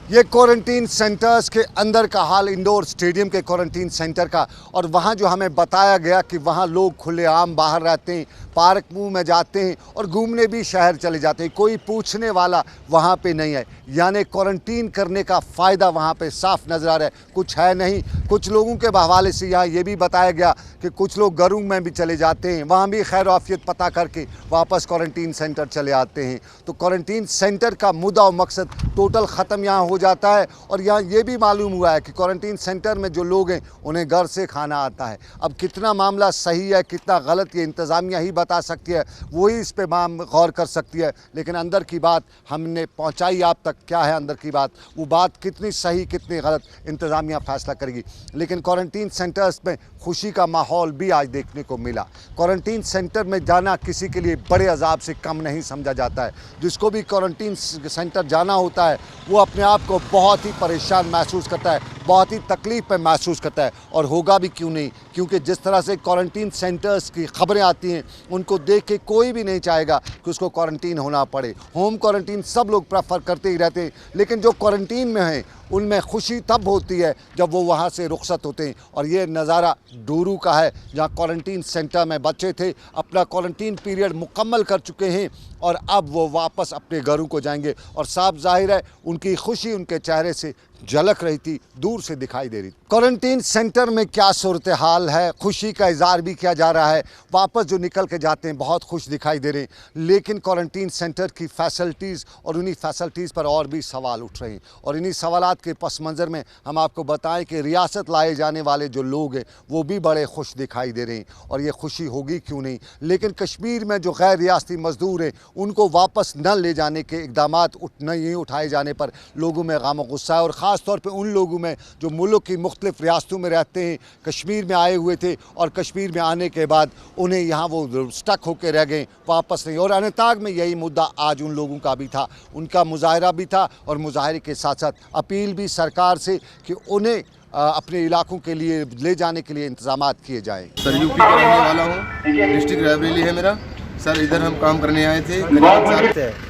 ये quarantine centres के अंदर का हाल, इंडोर स्टेडियम के क्वारंटीन सेंटर का। और वहाँ जो हमें बताया गया कि वहाँ लोग खुलेआम बाहर रहते हैं, पार्क में जाते हैं और घूमने भी शहर चले जाते हैं, कोई पूछने वाला वहाँ पे नहीं है। यानी क्वारंटीन करने का फ़ायदा वहाँ पे साफ नज़र आ रहा है, कुछ है नहीं। कुछ लोगों के हवाले से यहाँ ये भी बताया गया कि कुछ लोग घरों में भी चले जाते हैं, वहाँ भी खैर आफियत पता करके वापस क्वारंटीन सेंटर चले आते हैं। तो क्वारंटीन सेंटर का मुद्दा और मकसद टोटल ख़त्म यहाँ हो जाता है। और यहाँ ये भी मालूम हुआ है कि क्वारंटीन सेंटर में जो लोग हैं उन्हें घर से खाना आता है। अब कितना मामला सही है कितना गलत, ये इंतज़ामिया ही बता सकती है, वही इस पे गौर कर सकती है। लेकिन अंदर की बात हमने पहुँचाई आप तक, क्या है अंदर की बात, वो बात कितनी सही कितनी गलत इंतज़ामिया फ़ैसला करेगी। लेकिन क्वारंटीन सेंटर्स में खुशी का माहौल भी आज देखने को मिला। क्वारंटीन सेंटर में जाना किसी के लिए बड़े अजाब से कम नहीं समझा जाता है। जिसको भी क्वारंटीन सेंटर जाना होता है वो अपने आप को बहुत ही परेशान महसूस करता है, बहुत ही तकलीफ़ में महसूस करता है। और होगा भी क्यों नहीं, क्योंकि जिस तरह से क्वारंटीन सेंटर्स की ख़बरें आती हैं उनको देख के कोई भी नहीं चाहेगा कि उसको क्वारंटीन होना पड़े। होम क्वारंटीन सब लोग प्रेफर करते ही रहते हैं, लेकिन जो क्वारंटीन में हैं उनमें खुशी तब होती है जब वो वहाँ से रुखसत होते हैं। और ये नज़ारा डूरू का है, जहाँ क्वारंटीन सेंटर में बच्चे थे, अपना क्वारंटीन पीरियड मुकम्मल कर चुके हैं और अब वो वापस अपने घरों को जाएंगे। और साफ जाहिर है उनकी खुशी उनके चेहरे से झलक रही थी, दूर से दिखाई दे रही थी। क्वारंटीन सेंटर में क्या सूरत हाल है, खुशी का इज़हार भी किया जा रहा है। वापस जो निकल के जाते हैं बहुत खुश दिखाई दे रहे हैं, लेकिन क्वारंटीन सेंटर की फैसिलिटीज़ और उन्हीं फैसिलिटीज़ पर और भी सवाल उठ रहे हैं। और इन्हीं सवालात के पस मंज़र में हम आपको बताएं कि रियासत लाए जाने वाले जो लोग हैं वो भी बड़े खुश दिखाई दे रहे हैं। और ये खुशी होगी क्यों नहीं, लेकिन कश्मीर में जो गैर रियासती मज़दूर हैं उनको वापस न ले जाने के इक़दाम नहीं उठाए जाने पर लोगों में गम और गुस्सा है। और ख़ास तौर पे उन लोगों में जो मुल्क की मुख्तलिफ़ रियासतों में रहते हैं, कश्मीर में आए हुए थे और कश्मीर में आने के बाद उन्हें यहाँ वो स्टक होकर रह गए, वापस नहीं। और अनंतनाग में यही मुद्दा आज उन लोगों का भी था, उनका मुजाहरा भी था और मुजाहरे के साथ साथ अपील भी सरकार से कि उन्हें अपने इलाकों के लिए ले जाने के लिए इंतजाम किए जाएँ। सर यूपी का रहने वाला हूँ, डिस्ट्रिक्ट रायबरेली है मेरा। सर इधर हम काम करने आए थे,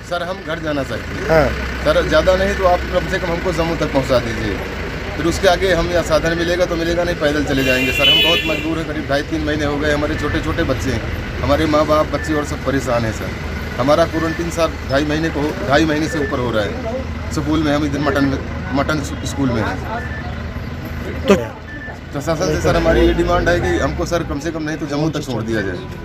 सर हम घर जाना चाहते हैं। सर ज़्यादा नहीं तो आप कम से कम हमको जम्मू तक पहुंचा दीजिए, फिर उसके आगे हम या साधन मिलेगा तो मिलेगा, नहीं पैदल चले जाएंगे। सर हम बहुत मजबूर हैं, करीब 2.5-3 महीने हो गए, हमारे छोटे छोटे बच्चे हैं, हमारे माँ बाप बच्चे और सब परेशान हैं। सर हमारा क्वारंटीन सर 2.5 महीने से ऊपर हो रहा है। स्कूल में हम इधर मटन स्कूल में हैं। तो प्रशासन से सर हमारी ये डिमांड है कि हमको सर कम से कम नहीं तो जम्मू तक छोड़ दिया जाए।